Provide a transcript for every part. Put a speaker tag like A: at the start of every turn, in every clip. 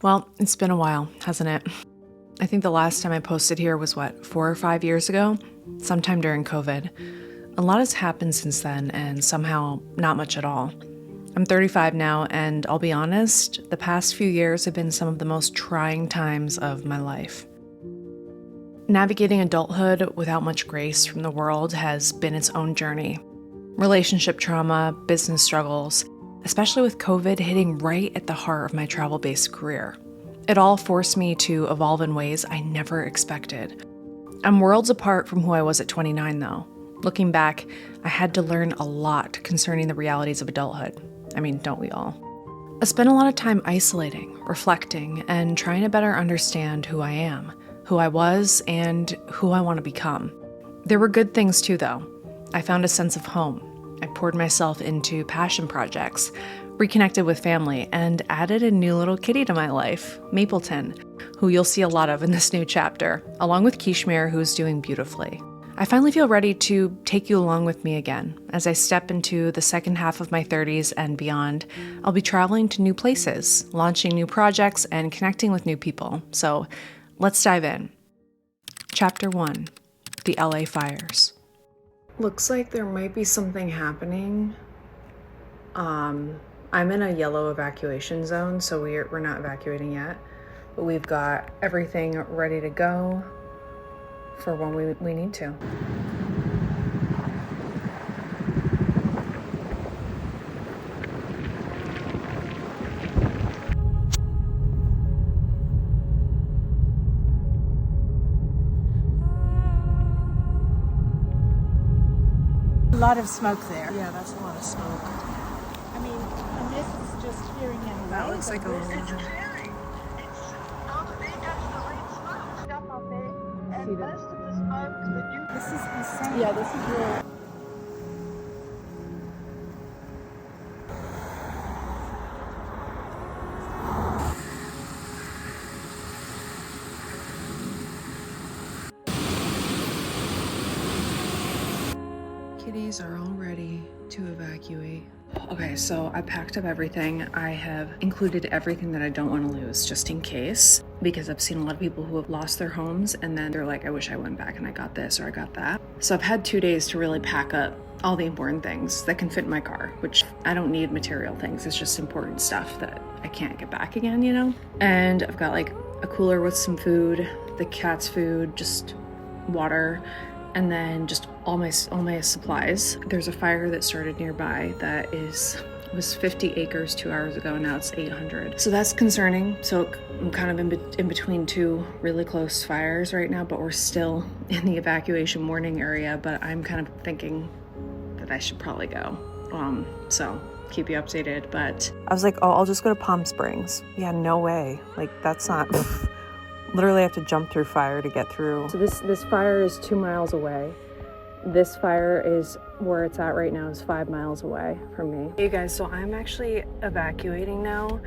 A: Well, it's been a while, hasn't it? I think the last time I posted here was 4 or 5 years ago? Sometime during COVID. A lot has happened since then, and somehow not much at all. I'm 35 now, and I'll be honest, the past few years have been some of the most trying times of my life. Navigating adulthood without much grace from the world has been its own journey. Relationship trauma, business struggles, especially with COVID hitting right at the heart of my travel-based career. It all forced me to evolve in ways I never expected. I'm worlds apart from who I was at 29, though. Looking back, I had to learn a lot concerning the realities of adulthood. I mean, don't we all? I spent a lot of time isolating, reflecting, and trying to better understand who I am, who I was, and who I want to become. There were good things too, though. I found a sense of home. I poured myself into passion projects, reconnected with family, and added a new little kitty to my life, Mapleton, who you'll see a lot of in this new chapter, along with Kishmir, who's doing beautifully. I finally feel ready to take you along with me again. As I step into the second half of my 30s and beyond, I'll be traveling to new places, launching new projects, and connecting with new people. So let's dive in. Chapter 1, the LA Fires. Looks like there might be something happening. I'm in a yellow evacuation zone, so we're not evacuating yet, but we've got everything ready to go for when we need to.
B: A lot of smoke there.
A: Yeah, that's a lot of smoke.
B: I mean, and this is just hearing in
A: That looks like a little...
C: It's clearing. It's they got the right smoke stuff up there, and most of the smoke that you.
B: This is insane. Yeah, this is real.
A: Kitties are all ready to evacuate. Okay, so I packed up everything. I have included everything that I don't want to lose just in case, because I've seen a lot of people who have lost their homes and then they're like, I wish I went back and I got this or I got that. So I've had 2 days to really pack up all the important things that can fit in my car, which I don't need material things. It's just important stuff that I can't get back again, you know? And I've got like a cooler with some food, the cat's food, just water, and then just all my supplies. There's a fire that started nearby that was 50 acres 2 hours ago, now it's 800. So that's concerning. So I'm kind of in between two really close fires right now, but we're still in the evacuation warning area, but I'm kind of thinking that I should probably go. So keep you updated, but I was like, oh, I'll just go to Palm Springs. Yeah, no way. Like, that's not... Literally have to jump through fire to get through. So this fire is 2 miles away. This fire is where it's at right now, is 5 miles away from me. Hey guys, so I'm actually evacuating now.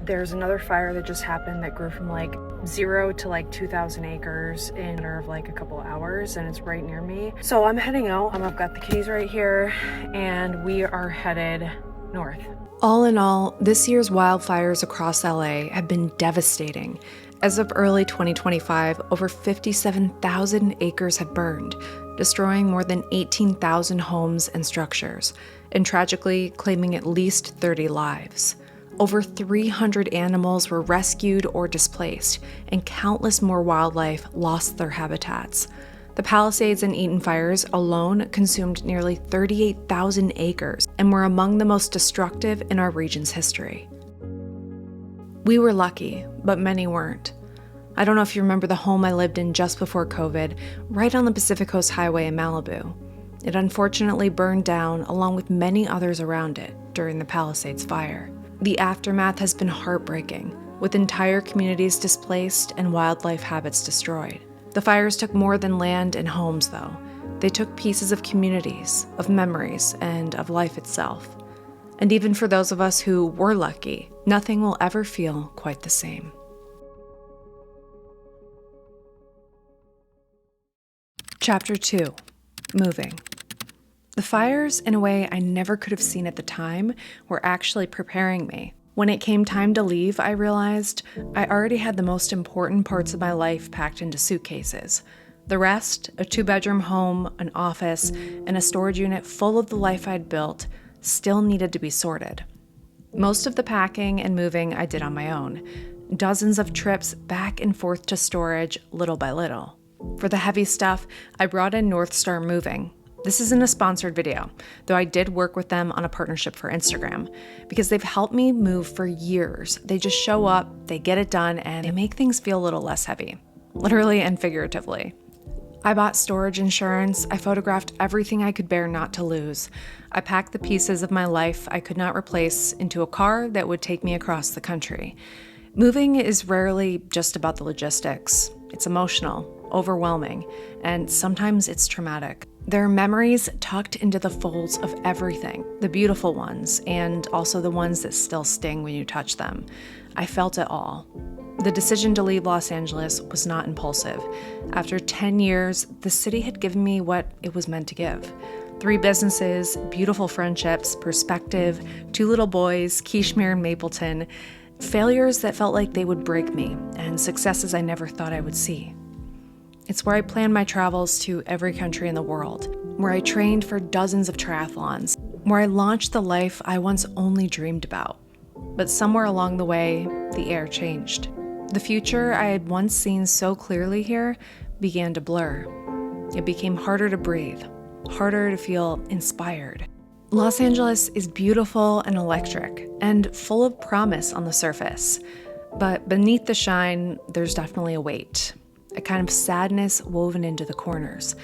A: There's another fire that just happened that grew from like 0 to like 2,000 acres in a matter of like a couple hours, and it's right near me. So I'm heading out. I've got the kitties right here, and we are headed north. All in all, this year's wildfires across LA have been devastating. As of early 2025, over 57,000 acres have burned, destroying more than 18,000 homes and structures, and tragically claiming at least 30 lives. Over 300 animals were rescued or displaced, and countless more wildlife lost their habitats. The Palisades and Eaton fires alone consumed nearly 38,000 acres and were among the most destructive in our region's history. We were lucky, but many weren't. I don't know if you remember the home I lived in just before COVID, right on the Pacific Coast Highway in Malibu. It unfortunately burned down along with many others around it during the Palisades fire. The aftermath has been heartbreaking, with entire communities displaced and wildlife habits destroyed. The fires took more than land and homes, though. They took pieces of communities, of memories, and of life itself. And even for those of us who were lucky, nothing will ever feel quite the same. Chapter 2, Moving. The fires, in a way I never could have seen at the time, were actually preparing me. When it came time to leave, I realized I already had the most important parts of my life packed into suitcases. The rest, a 2-bedroom home, an office, and a storage unit full of the life I'd built, still needed to be sorted. Most of the packing and moving I did on my own. Dozens of trips back and forth to storage, little by little. For the heavy stuff, I brought in North Star Moving. This isn't a sponsored video, though I did work with them on a partnership for Instagram, because they've helped me move for years. They just show up, they get it done, and they make things feel a little less heavy, literally and figuratively. I bought storage insurance. I photographed everything I could bear not to lose. I packed the pieces of my life I could not replace into a car that would take me across the country. Moving is rarely just about the logistics. It's emotional, overwhelming, and sometimes it's traumatic. There are memories tucked into the folds of everything, the beautiful ones, and also the ones that still sting when you touch them. I felt it all. The decision to leave Los Angeles was not impulsive. After 10 years, the city had given me what it was meant to give. 3 businesses, beautiful friendships, perspective, 2 little boys, Kishmere and Mapleton, failures that felt like they would break me, and successes I never thought I would see. It's where I planned my travels to every country in the world, where I trained for dozens of triathlons, where I launched the life I once only dreamed about. But somewhere along the way, the air changed. The future I had once seen so clearly here began to blur. It became harder to breathe, harder to feel inspired. Los Angeles is beautiful and electric, and full of promise on the surface. But beneath the shine, there's definitely a weight. A kind of sadness woven into the corners.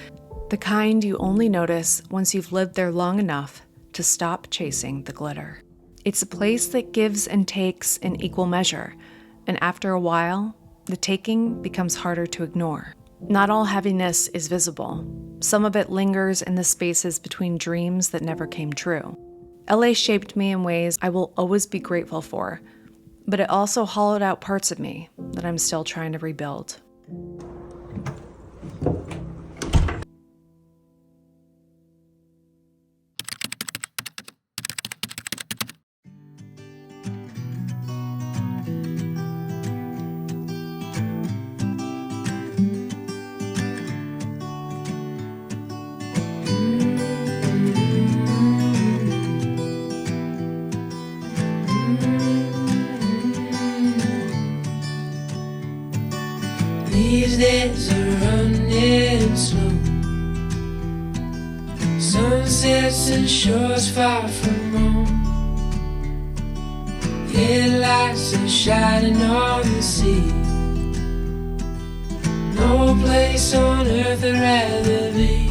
A: The kind you only notice once you've lived there long enough to stop chasing the glitter. It's a place that gives and takes in equal measure, and after a while, the taking becomes harder to ignore. Not all heaviness is visible. Some of it lingers in the spaces between dreams that never came true. LA shaped me in ways I will always be grateful for, but it also hollowed out parts of me that I'm still trying to rebuild.
D: These days are running slow. Sunsets and shores far from home. Headlights are shining on the sea. No place on earth I'd rather be.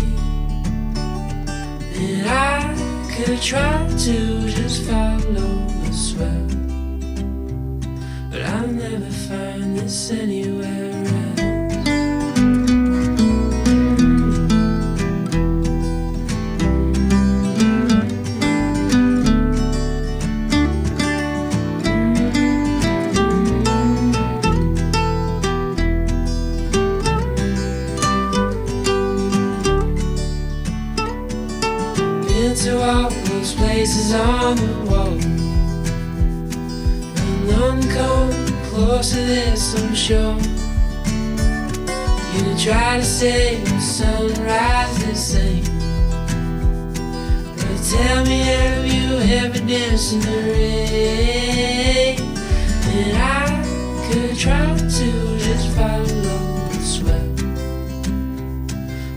D: And I could try to just follow the swell, but I'll never find this anywhere else. To all those places on the wall, and none come close to this, I'm sure. You try to say the sunrise the same, but tell me, have you ever danced in the rain? And I could try to just follow the swell,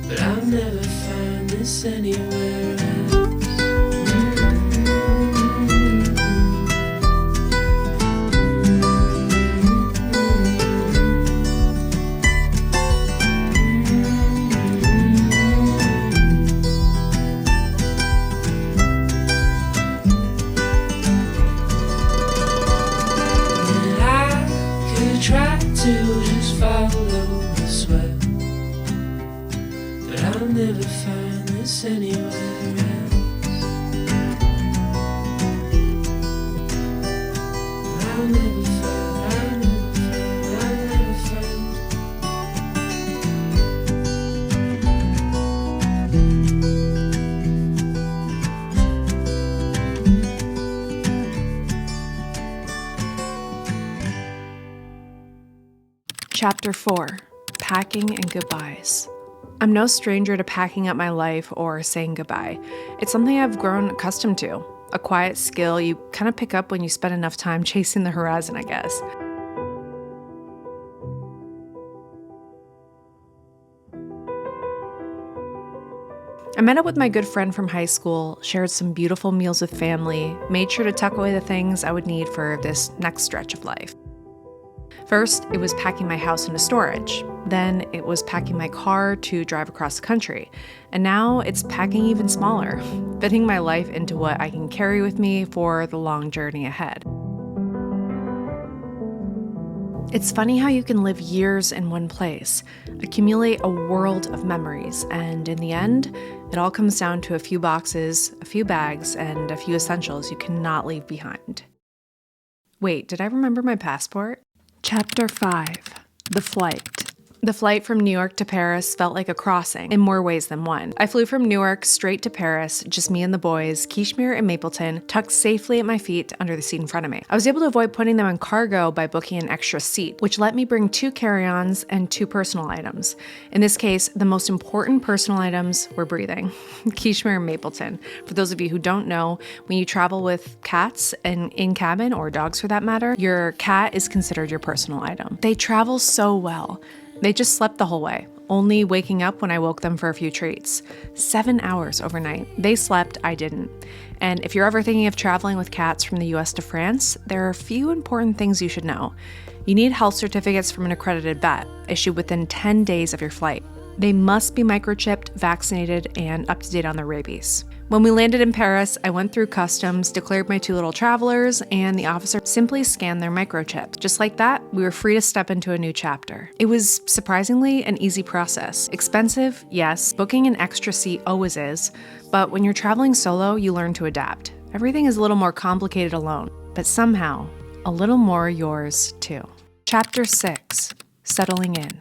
D: but I'll never find this anywhere else. Try to just follow the swell, but I'll never find this anywhere else. I'll never find, I'll never find, I'll never find.
A: Chapter 4. Packing and Goodbyes. I'm no stranger to packing up my life or saying goodbye. It's something I've grown accustomed to, a quiet skill you kind of pick up when you spend enough time chasing the horizon, I guess. I met up with my good friend from high school, shared some beautiful meals with family, made sure to tuck away the things I would need for this next stretch of life. First, it was packing my house into storage. Then it was packing my car to drive across the country. And now it's packing even smaller, fitting my life into what I can carry with me for the long journey ahead. It's funny how you can live years in one place, accumulate a world of memories, and in the end, it all comes down to a few boxes, a few bags, and a few essentials you cannot leave behind. Wait, did I remember my passport? Chapter 5. The Flight. The flight from New York to Paris felt like a crossing in more ways than one. I flew from Newark straight to Paris, just me and the boys, Kishmir and Mapleton, tucked safely at my feet under the seat in front of me. I was able to avoid putting them in cargo by booking an extra seat, which let me bring 2 carry-ons and 2 personal items. In this case, the most important personal items were breathing. Kishmir and Mapleton. For those of you who don't know, when you travel with cats and in cabin, or dogs for that matter, your cat is considered your personal item. They travel so well. They just slept the whole way, only waking up when I woke them for a few treats. 7 hours overnight. They slept, I didn't. And if you're ever thinking of traveling with cats from the US to France, there are a few important things you should know. You need health certificates from an accredited vet, issued within 10 days of your flight. They must be microchipped, vaccinated, and up to date on their rabies. When we landed in Paris, I went through customs, declared my 2 little travelers, and the officer simply scanned their microchip. Just like that, we were free to step into a new chapter. It was surprisingly an easy process. Expensive, yes. Booking an extra seat always is. But when you're traveling solo, you learn to adapt. Everything is a little more complicated alone, but somehow, a little more yours too. Chapter 6. Settling in.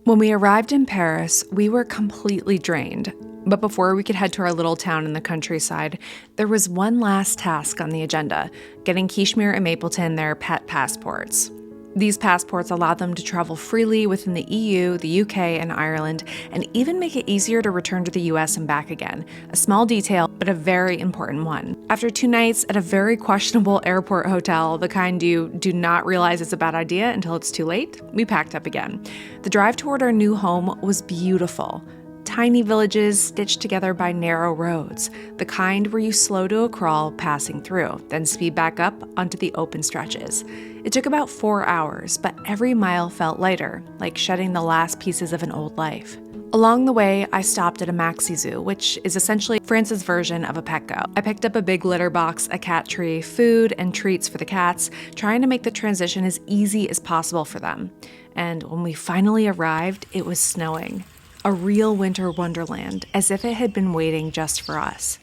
A: When we arrived in Paris, we were completely drained. But before we could head to our little town in the countryside, there was one last task on the agenda, getting Kishmir and Mapleton their pet passports. These passports allow them to travel freely within the EU, the UK, and Ireland, and even make it easier to return to the US and back again. A small detail, but a very important one. After 2 nights at a very questionable airport hotel, the kind you do not realize is a bad idea until it's too late, we packed up again. The drive toward our new home was beautiful. Tiny villages stitched together by narrow roads, the kind where you slow to a crawl passing through, then speed back up onto the open stretches. It took about 4 hours, but every mile felt lighter, like shedding the last pieces of an old life. Along the way, I stopped at a maxi zoo, which is essentially France's version of a Petco. I picked up a big litter box, a cat tree, food, and treats for the cats, trying to make the transition as easy as possible for them. And when we finally arrived, it was snowing. A real winter wonderland, as if it had been waiting just for us.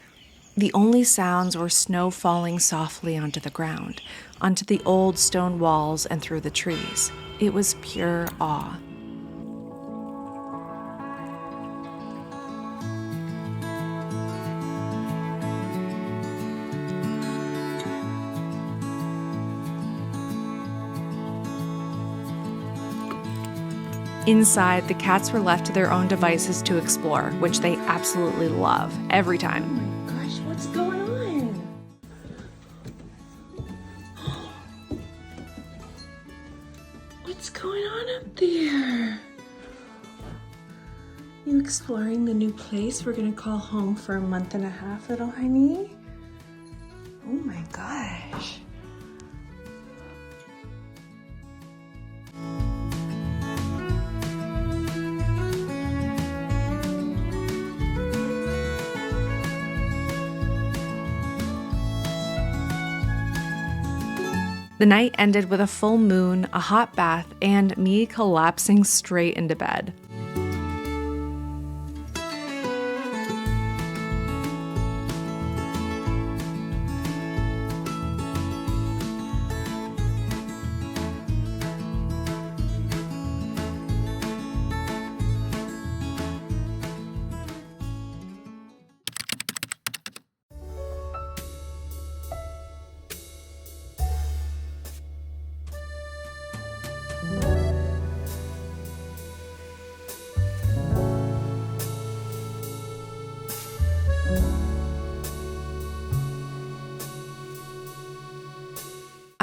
A: The only sounds were snow falling softly onto the ground, onto the old stone walls and through the trees. It was pure awe. Inside, the cats were left to their own devices to explore, which they absolutely love, every time.
E: Oh my gosh, what's going on? What's going on up there? You exploring the new place we're gonna call home for a month and a half, little honey? Oh my gosh.
A: The night ended with a full moon, a hot bath, and me collapsing straight into bed.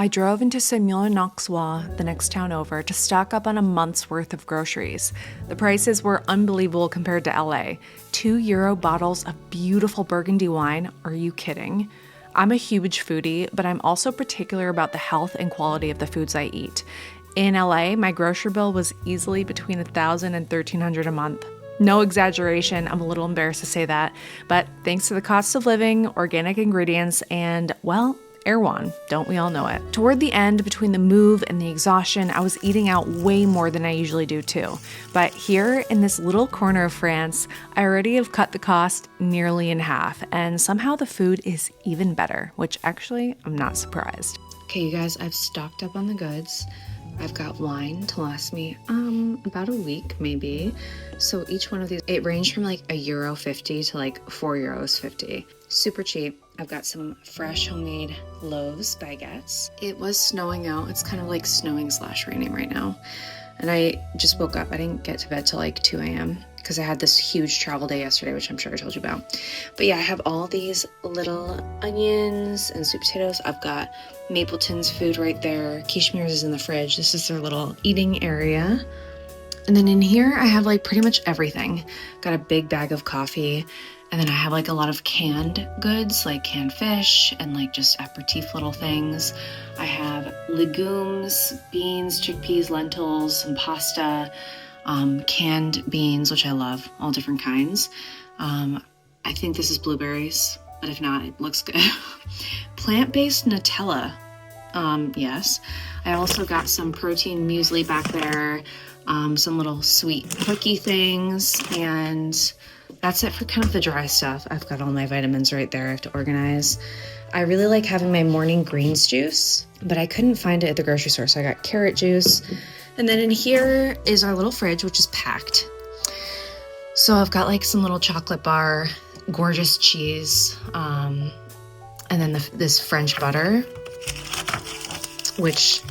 A: I drove into simul, the next town over, to stock up on a month's worth of groceries. The prices were unbelievable compared to LA. €2 bottles of beautiful Burgundy wine. Are you kidding? I'm a huge foodie, but I'm also particular about the health and quality of the foods I eat. In LA, my grocery bill was easily between $1,000 and $1,300 a month. No exaggeration, I'm a little embarrassed to say that, but thanks to the cost of living, organic ingredients, and, well, Erewhon, don't we all know it? Toward the end, between the move and the exhaustion, I was eating out way more than I usually do too. But here in this little corner of France, I already have cut the cost nearly in half, and somehow the food is even better, which actually I'm not surprised. Okay, you guys, I've stocked up on the goods. I've got wine to last me about a week maybe. So each one of these, it ranged from like €1.50 to like €4.50. Super cheap. I've got some fresh homemade loaves, baguettes. It was snowing out. It's kind of like snowing / raining right now. And I just woke up. I didn't get to bed till like 2 a.m. because I had this huge travel day yesterday, which I'm sure I told you about. But yeah, I have all these little onions and sweet potatoes. I've got Mapleton's food right there. Kishmir's is in the fridge. This is their little eating area. And then in here, I have like pretty much everything. Got a big bag of coffee. And then I have like a lot of canned goods, like canned fish and like just aperitif little things. I have legumes, beans, chickpeas, lentils, some pasta, canned beans, which I love, all different kinds. I think this is blueberries, but if not, it looks good. Plant-based Nutella, yes. I also got some protein muesli back there, some little sweet cookie things, and that's it for kind of the dry stuff. I've got all my vitamins right there I have to organize. I really like having my morning greens juice, but I couldn't find it at the grocery store, so I got carrot juice. And then in here is our little fridge, which is packed. So I've got like some little chocolate bar, gorgeous cheese, and then this French butter, which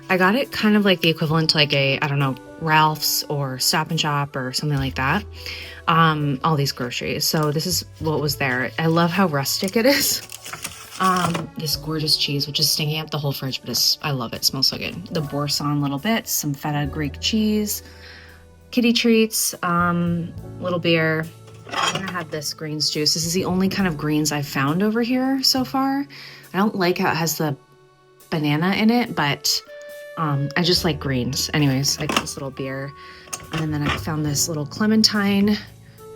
A: I got it kind of like the equivalent to like I don't know, Ralph's or Stop and Shop or something like that. All these groceries. So this is what was there. I love how rustic it is. This gorgeous cheese, which is stinking up the whole fridge, but I love it. It smells so good. The Boursin little bits, some feta Greek cheese, kitty treats, little beer. I'm gonna have this greens juice. This is the only kind of greens I've found over here so far. I don't like how it has the banana in it, but I just like greens. Anyways, I got this little beer. And then I found this little clementine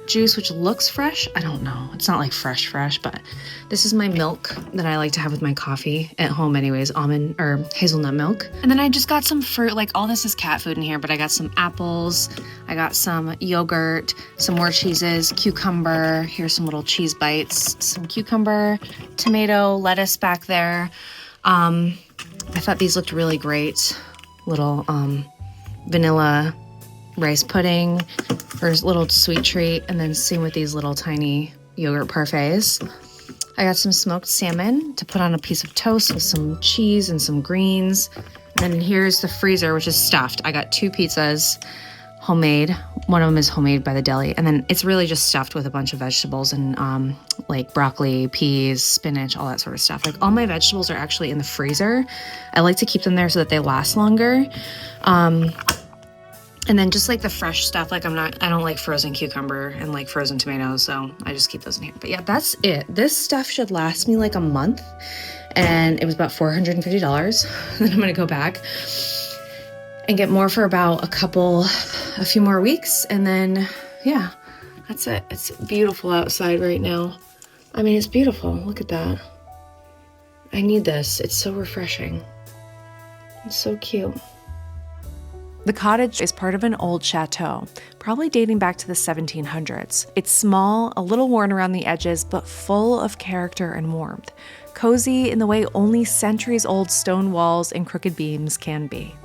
A: juice, which looks fresh. I don't know. It's not like fresh, but this is my milk that I like to have with my coffee at home anyways, almond or hazelnut milk. And then I just got some fruit, like all this is cat food in here, but I got some apples, I got some yogurt, some more cheeses, cucumber, here's some little cheese bites, some cucumber, tomato, lettuce back there. I thought these looked really great. Little vanilla rice pudding for a little sweet treat, and then same with these little tiny yogurt parfaits. I got some smoked salmon to put on a piece of toast with some cheese and some greens. And then here's the freezer, which is stuffed. I got 2 pizzas, homemade. One of them is homemade by the deli, and then it's really just stuffed with a bunch of vegetables and like broccoli, peas, spinach, all that sort of stuff. Like all my vegetables are actually in the freezer. I like to keep them there so that they last longer. And then just like the fresh stuff, like I don't like frozen cucumber and like frozen tomatoes, so I just keep those in here. But yeah, that's it. This stuff should last me like a month, and it was about $450. Then I'm gonna go back and get more for about a few more weeks, and then yeah, that's it. It's beautiful outside right now. I mean, it's beautiful. Look at that. I need this. It's so refreshing. It's so cute. The cottage is part of an old chateau, probably dating back to the 1700s. It's small, a little worn around the edges, but full of character and warmth. Cozy in the way only centuries-old stone walls and crooked beams can be.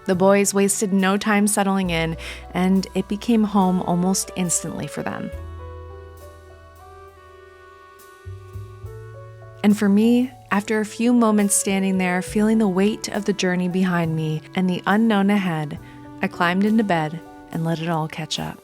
A: The boys wasted no time settling in, and it became home almost instantly for them. And for me, after a few moments standing there, feeling the weight of the journey behind me and the unknown ahead, I climbed into bed and let it all catch up.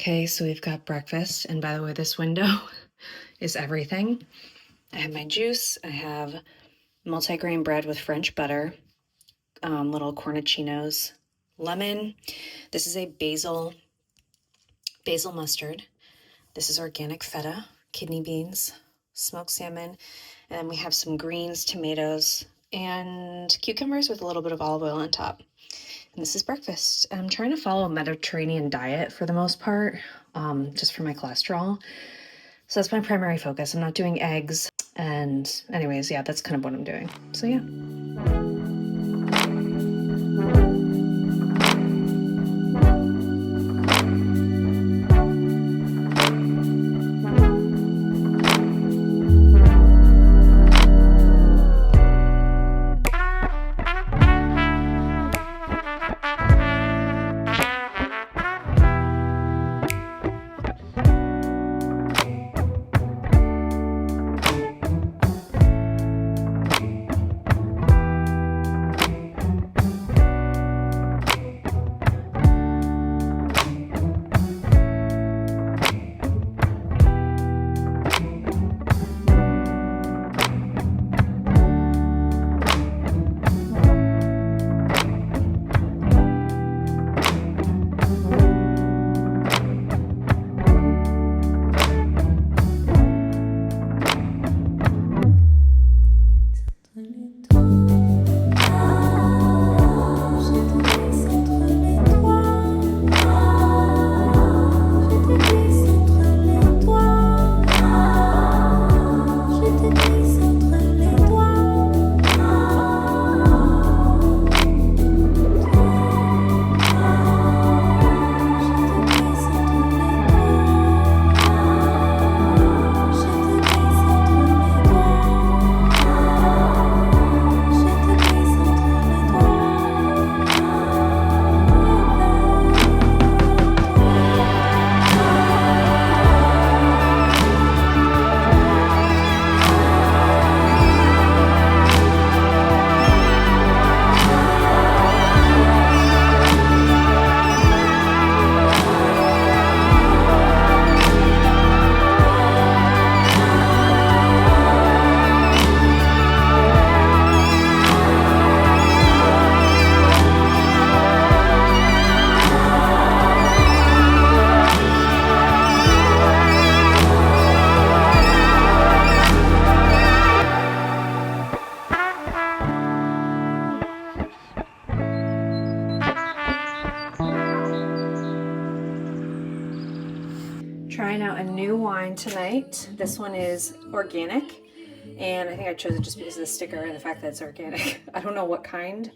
A: Okay, so we've got breakfast, and by the way, this window is everything. I have my juice, I have multigrain bread with French butter, little cornichinos, lemon. This is a basil mustard. This is organic feta, kidney beans, smoked salmon, and then we have some greens, tomatoes, and cucumbers with a little bit of olive oil on top. And this is breakfast. I'm trying to follow a Mediterranean diet for the most part, just for my cholesterol. So that's my primary focus. I'm not doing eggs. And anyways, yeah, that's kind of what I'm doing. So yeah. Trying out a new wine tonight. This one is organic, and I think I chose it just because of the sticker and the fact that it's organic. I don't know what kind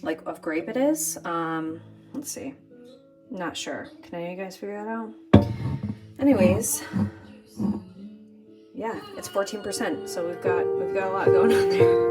A: like of grape it is. Let's see. Not sure. Can any of you guys figure that out? Anyways, yeah, it's 14%, so we've got a lot going on there.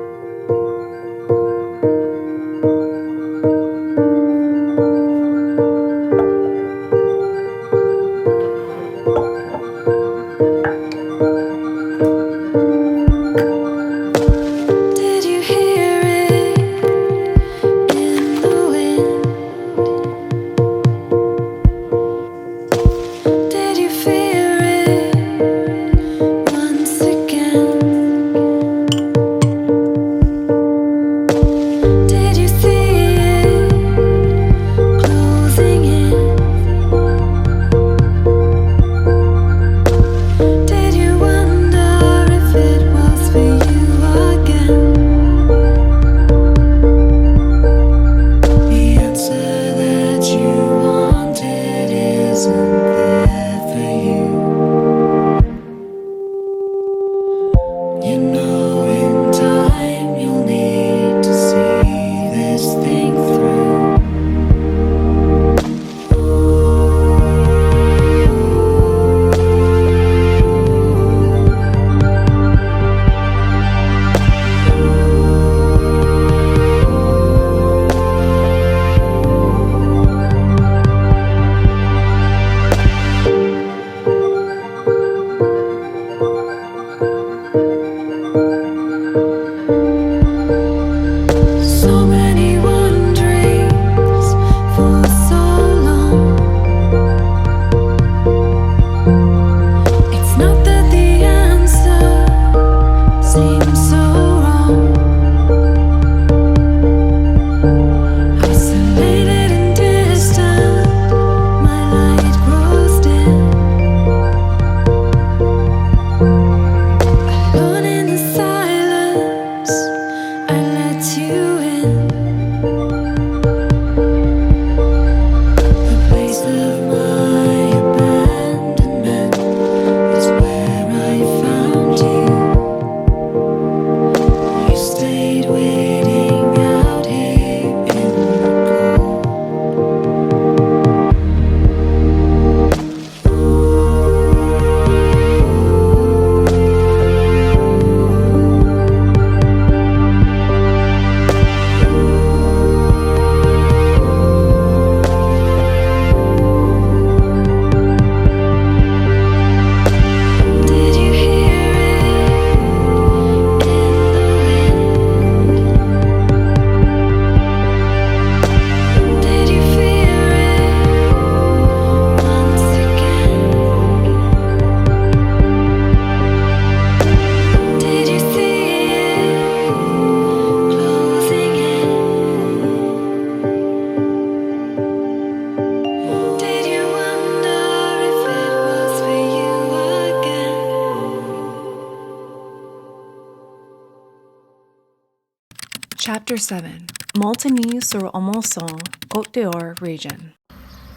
A: Chapter 7. Molten-sur-Amanson, Côte d'Or region.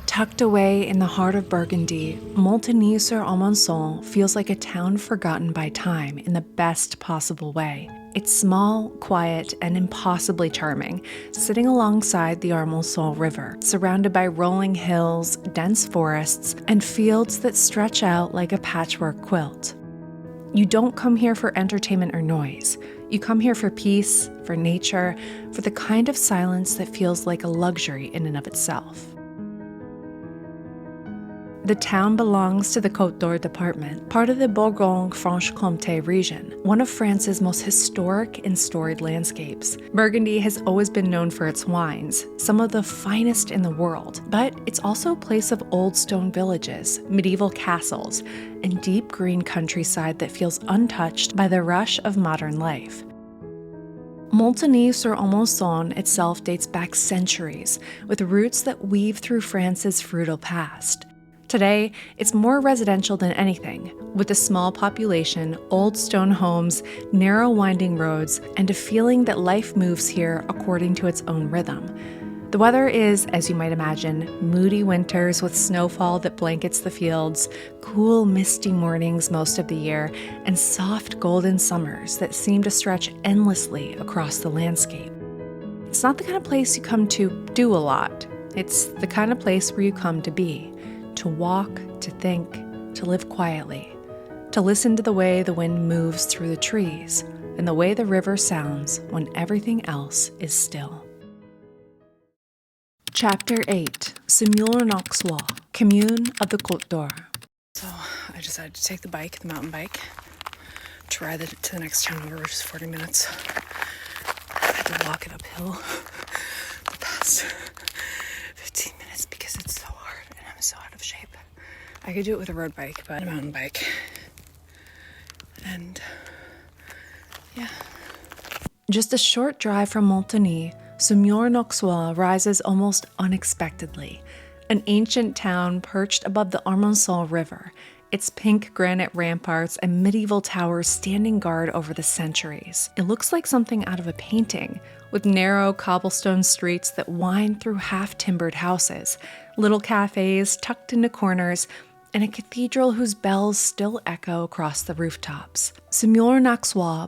A: Tucked away in the heart of Burgundy, Molten-sur-Amanson feels like a town forgotten by time in the best possible way. It's small, quiet, and impossibly charming, sitting alongside the Armançon River, surrounded by rolling hills, dense forests, and fields that stretch out like a patchwork quilt. You don't come here for entertainment or noise. You come here for peace, for nature, for the kind of silence that feels like a luxury in and of itself. The town belongs to the Côte d'Or department, part of the Bourgogne-Franche-Comté region, one of France's most historic and storied landscapes. Burgundy has always been known for its wines, some of the finest in the world, but it's also a place of old stone villages, medieval castles, and deep green countryside that feels untouched by the rush of modern life. Molten-sur-Amanson itself dates back centuries, with roots that weave through France's fruitful past. Today, it's more residential than anything, with a small population, old stone homes, narrow winding roads, and a feeling that life moves here according to its own rhythm. The weather is, as you might imagine, moody winters with snowfall that blankets the fields, cool, misty mornings most of the year, and soft golden summers that seem to stretch endlessly across the landscape. It's not the kind of place you come to do a lot. It's the kind of place where you come to be. To walk, to think, to live quietly, to listen to the way the wind moves through the trees and the way the river sounds when everything else is still. Chapter 8. Simul, Commune of the Côte d'Or. So I decided to take the mountain bike, to ride it to the next town over, which is 40 minutes. I had to walk it uphill the past 15 minutes because it's so hard and I'm so out of shape. I could do it with a road bike, but a mountain bike. And yeah. Just a short drive from Montigny, Simul rises almost unexpectedly. An ancient town perched above the Armançon River, its pink granite ramparts and medieval towers standing guard over the centuries. It looks like something out of a painting, with narrow cobblestone streets that wind through half-timbered houses, little cafes tucked into corners, and a cathedral whose bells still echo across the rooftops. Simul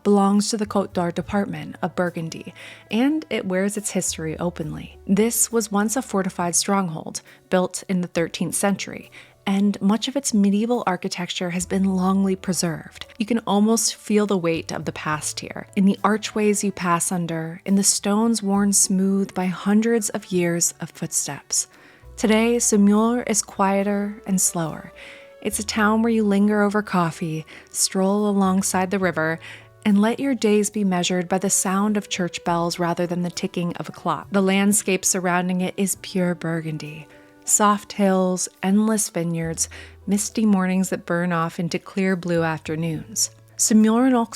A: belongs to the Côte d'Or department of Burgundy, and it wears its history openly. This was once a fortified stronghold, built in the 13th century, and much of its medieval architecture has been longly preserved. You can almost feel the weight of the past here, in the archways you pass under, in the stones worn smooth by hundreds of years of footsteps. Today, Simul is quieter and slower. It's a town where you linger over coffee, stroll alongside the river, and let your days be measured by the sound of church bells rather than the ticking of a clock. The landscape surrounding it is pure Burgundy. Soft hills, endless vineyards, misty mornings that burn off into clear blue afternoons. Simul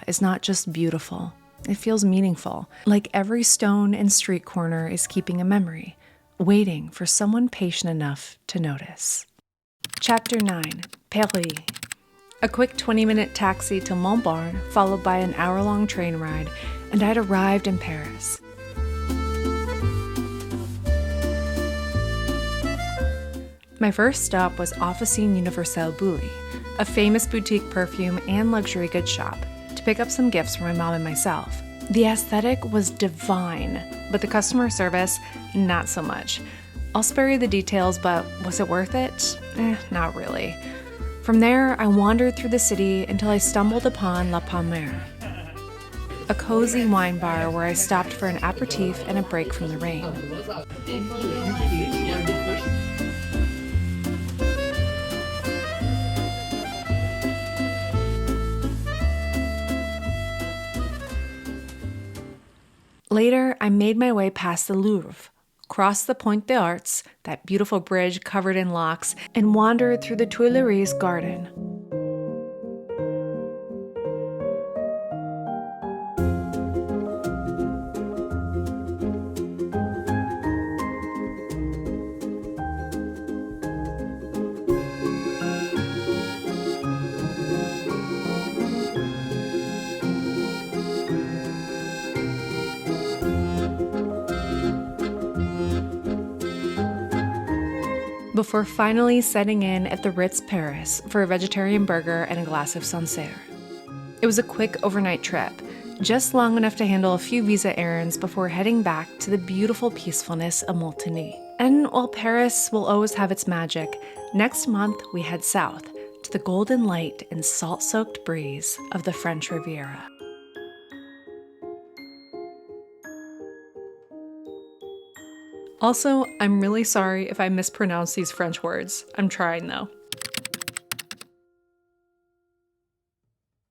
A: is not just beautiful, it feels meaningful, like every stone and street corner is keeping a memory, waiting for someone patient enough to notice. Chapter 9. Peri. A quick 20-minute taxi to Montbard, followed by an hour-long train ride, and I'd arrived in Paris. My first stop was Officine Universelle Bully, a famous boutique perfume and luxury goods shop, to pick up some gifts for my mom and myself. The aesthetic was divine, but the customer service, not so much. I'll spare you the details, but was it worth it? Not really. From there, I wandered through the city until I stumbled upon La Palmère, a cozy wine bar where I stopped for an aperitif and a break from the rain. Later, I made my way past the Louvre, crossed the Pont des Arts, that beautiful bridge covered in locks, and wandered through the Tuileries garden. before finally setting in at the Ritz Paris for a vegetarian burger and a glass of Sancerre. It was a quick overnight trip, just long enough to handle a few visa errands before heading back to the beautiful peacefulness of Molten. And while Paris will always have its magic, next month we head south to the golden light and salt-soaked breeze of the French Riviera. Also, I'm really sorry if I mispronounce these French words. I'm trying though.